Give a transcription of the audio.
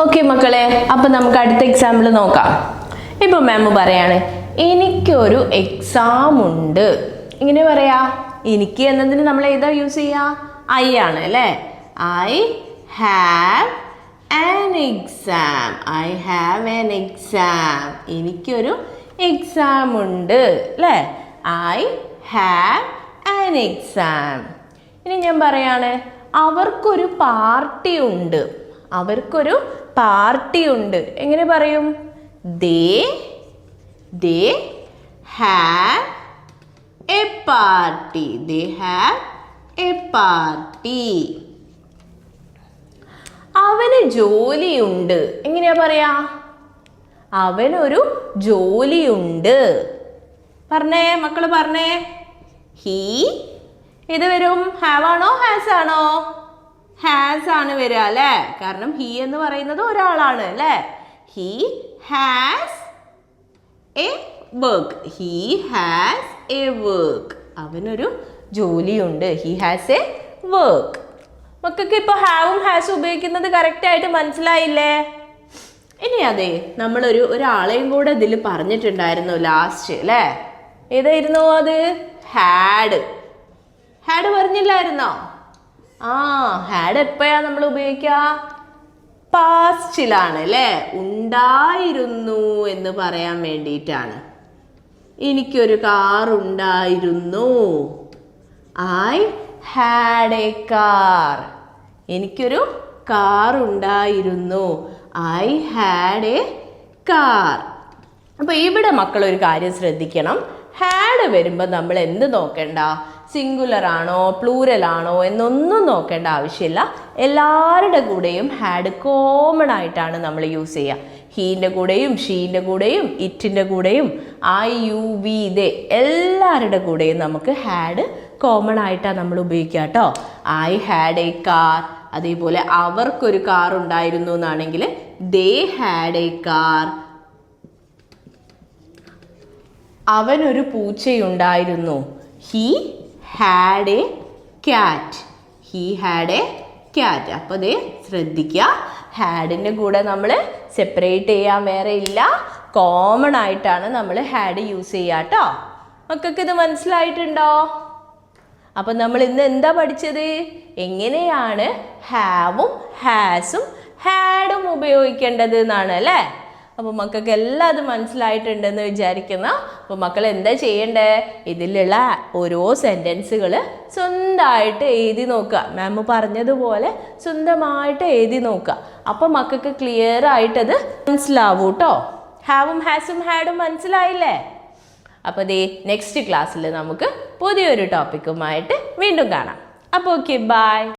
Okay മക്കളെ, അപ്പം നമുക്ക് അടുത്ത എക്സാമ്പിൾ നോക്കാം. ഇപ്പം മാം പറയാണ് എനിക്കൊരു എക്സാം ഉണ്ട്. ഇങ്ങനെ പറയാ, എനിക്ക് എന്നതിന് നമ്മൾ ഏതാ യൂസ് ചെയ്യുക? ഐ ആണ് അല്ലേ. I have an exam. I have an exam. എനിക്കൊരു എക്സാം ഉണ്ട് അല്ലേ. I have an exam. ഇനി ഞാൻ പറയാണ് അവർക്കൊരു പാർട്ടി ഉണ്ട്. അവർക്കൊരു പാർട്ടി ഉണ്ട്. എങ്ങനെ പറയും? they have a party. they have a party. അവന് ജോലിയുണ്ട്. എങ്ങനെയാ പറയാ? അവനൊരു ജോലിയുണ്ട്. പറഞ്ഞേ മക്കള്, പറഞ്ഞേ. ഹി ഇത് വരും ഹാവ് ആണോ ഹാസ് ആണോ? ഹാസ് ആണ് വരിക അല്ലേ. കാരണം ഹി എന്ന് പറയുന്നത് ഒരാളാണ് അല്ലേ. He has A work. He has A work. അവനൊരു ജോലിയുണ്ട്. He has A work. മക്കൾക്ക് ഇപ്പോൾ ഹാവും ഹാസും ഉപയോഗിക്കുന്നത് കറക്റ്റ് ആയിട്ട് മനസ്സിലായില്ലേ? ഇനി അതെ, ഒരാളെയും കൂടെ ഇതിൽ പറഞ്ഞിട്ടുണ്ടായിരുന്നു ലാസ്റ്റ് അല്ലേ. ഏതായിരുന്നു അത്? ഹാഡ്. ഹാഡ് പറഞ്ഞില്ലായിരുന്നോ? ഹാഡ് എപ്പോഴാ നമ്മൾ ഉപയോഗിക്കുക? പാസ്റ്റിലാണ് അല്ലേ. ഉണ്ടായിരുന്നു എന്ന് പറയാൻ വേണ്ടിയിട്ടാണ്. എനിക്കൊരു കാർ ഉണ്ടായിരുന്നു. I had a car. എനിക്കൊരു കാർ ഉണ്ടായിരുന്നു. I had a car. അപ്പോൾ ഇവിടെ മക്കൾ ഒരു കാര്യം ശ്രദ്ധിക്കണം. ഹാഡ് വരുമ്പോൾ നമ്മൾ എന്ത് നോക്കണ്ട? സിംഗുലർ ആണോ പ്ലൂരൽ ആണോ എന്നൊന്നും നോക്കേണ്ട ആവശ്യമില്ല. എല്ലാവരുടെ കൂടെയും ഹാഡ് കോമൺ ആയിട്ടാണ് നമ്മൾ യൂസ് ചെയ്യുക. ഹീൻ്റെ കൂടെയും ഷീൻ്റെ കൂടെയും ഇറ്റിൻ്റെ കൂടെയും ഐ യു വി ദേ എല്ലാവരുടെ കൂടെയും നമുക്ക് ഹാഡ് കോമൺ ആയിട്ടാണ് നമ്മൾ ഉപയോഗിക്കുക കേട്ടോ. I had a car. അതേപോലെ അവർക്കൊരു കാർ ഉണ്ടായിരുന്നു എന്നാണെങ്കിൽ ദേ ഹാഡ് എ കാർ. അവനൊരു പൂച്ചയുണ്ടായിരുന്നു. He had a cat. He had a cat. അപ്പോൾ ദേ ശ്രദ്ധിക്കുക, ഹാഡിൻ്റെ കൂടെ നമ്മൾ സെപ്പറേറ്റ് ചെയ്യാൻ വേറെ ഇല്ല. കോമൺ ആയിട്ടാണ് നമ്മൾ ഹാഡ് യൂസ് ചെയ്യുക കേട്ടോ. മക്കൾക്ക് ഇത് മനസ്സിലായിട്ടുണ്ടോ? അപ്പം നമ്മൾ ഇന്ന് എന്താ പഠിച്ചത്? എങ്ങനെയാണ് ഹാവും ഹാസും ഹാഡും ഉപയോഗിക്കേണ്ടത് എന്നാണ് അല്ലേ. അപ്പോൾ മക്കൾക്ക് എല്ലാം അത് മനസ്സിലായിട്ടുണ്ടെന്ന് വിചാരിക്കുന്ന. അപ്പോൾ മക്കൾ എന്താ ചെയ്യണ്ടേ? ഇതിലുള്ള ഓരോ സെൻറ്റൻസുകൾ സ്വന്തമായിട്ട് എഴുതി നോക്കുക. മാം പറഞ്ഞതുപോലെ സ്വന്തമായിട്ട് എഴുതി നോക്കുക. അപ്പോൾ മക്കൾക്ക് ക്ലിയർ ആയിട്ടത് മനസ്സിലാവൂ കേട്ടോ. ഹാവും ഹാസും ഹാഡും മനസ്സിലായില്ലേ? അപ്പോൾ ദേ നെക്സ്റ്റ് ക്ലാസ്സിൽ നമുക്ക് പുതിയൊരു ടോപ്പിക്കുമായിട്ട് വീണ്ടും കാണാം. അപ്പോൾ ഓക്കെ, ബൈ.